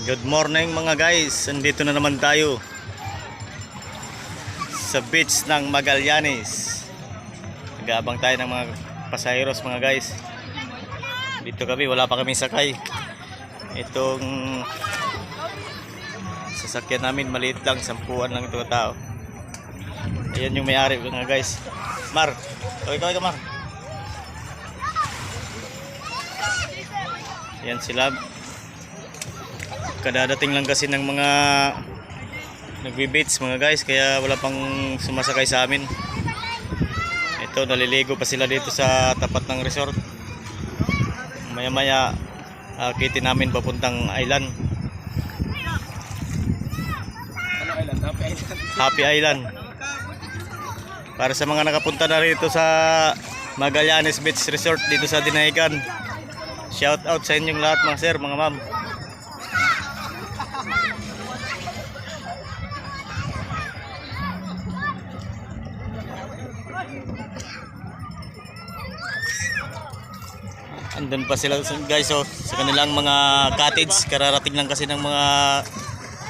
Good morning mga guys, nandito na naman tayo sa beach ng Magallanes. Nag-aabang tayo ng mga pasaheros mga guys. Dito kami, wala pa kaming sakay. Itong sasakyan namin maliit lang, 10 lang ito tao. Ayan yung may-ari mga guys. Mar, ikaw Mar. Ayan sila. Kadadating lang kasi ng mga nagbe-beach mga guys, kaya wala pang sumasakay sa amin. Ito, naliligo pa sila dito sa tapat ng resort. Maya maya akitin namin papuntang island. Happy Island. Para sa mga nakapunta na rito sa Magallanes Beach Resort dito sa Dinahican, shout out sa inyong lahat mga sir, mga ma'am. Andun pa sila guys, oh, sa kanilang mga cottage. Kararating lang kasi ng mga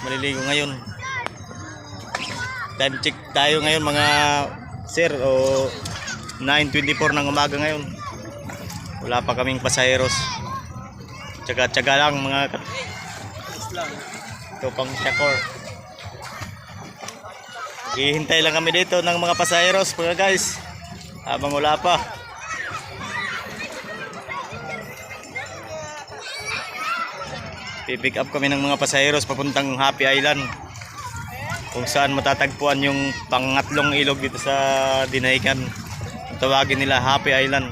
maliligo ngayon. Time check tayo ngayon mga sir, o 9:24 ng umaga ngayon. Wala pa kaming pasaheros. Tsaga-tsaga lang mga ito pang Shakor. Hihintay lang kami dito ng mga pasaheros mga guys, habang wala pa. Pipick up kami ng mga pasaheros papuntang Happy Island, kung saan matatagpuan yung pangatlong ilog dito sa Dinahican. Tawagin nila Happy Island.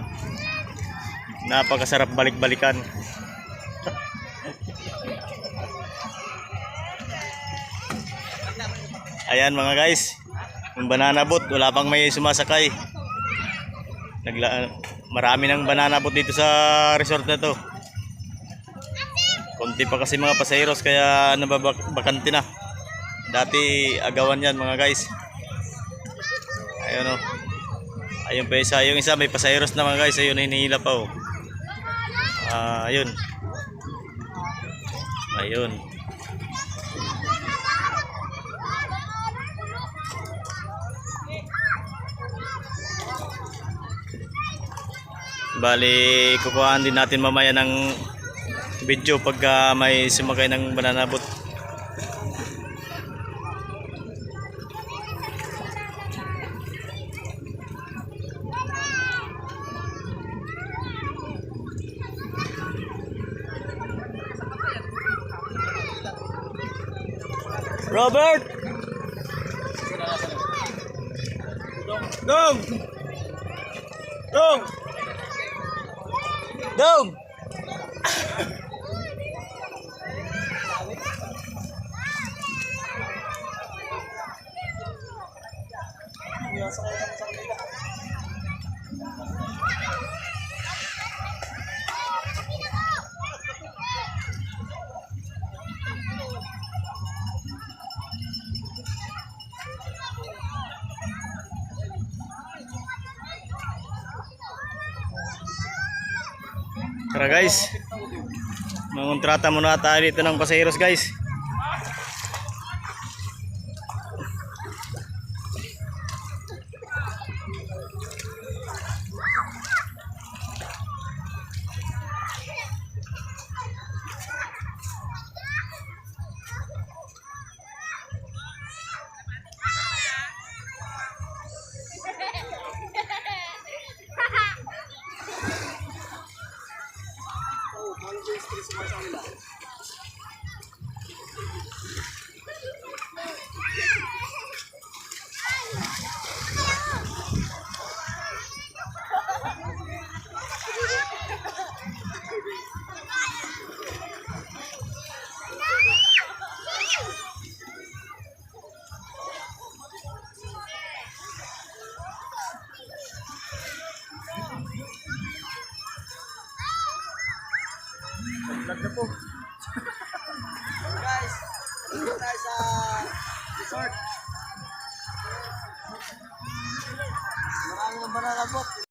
Napakasarap balik-balikan. Ayan mga guys, yung banana boat, wala pang may sumasakay. Marami ng banana boat dito sa resort na to. Konti pa kasi mga pasaheros, kaya nababakante na. Dati agawan yan mga guys. Ayun o. Ayun pa isa. Yung isa may pasaheros na mga guys. Ayun, hinihila pa o. Ayun. Ayun. Bali, kukuhaan din natin mamaya ng video pagka may sumakay ng banana boat. Robert! Dong! Dong! Dong! Tara guys, mangontrata muna tayo dito ng pasaheros guys. Vlog na po. Guys, dito tayo sa resort. Maraming banana boat.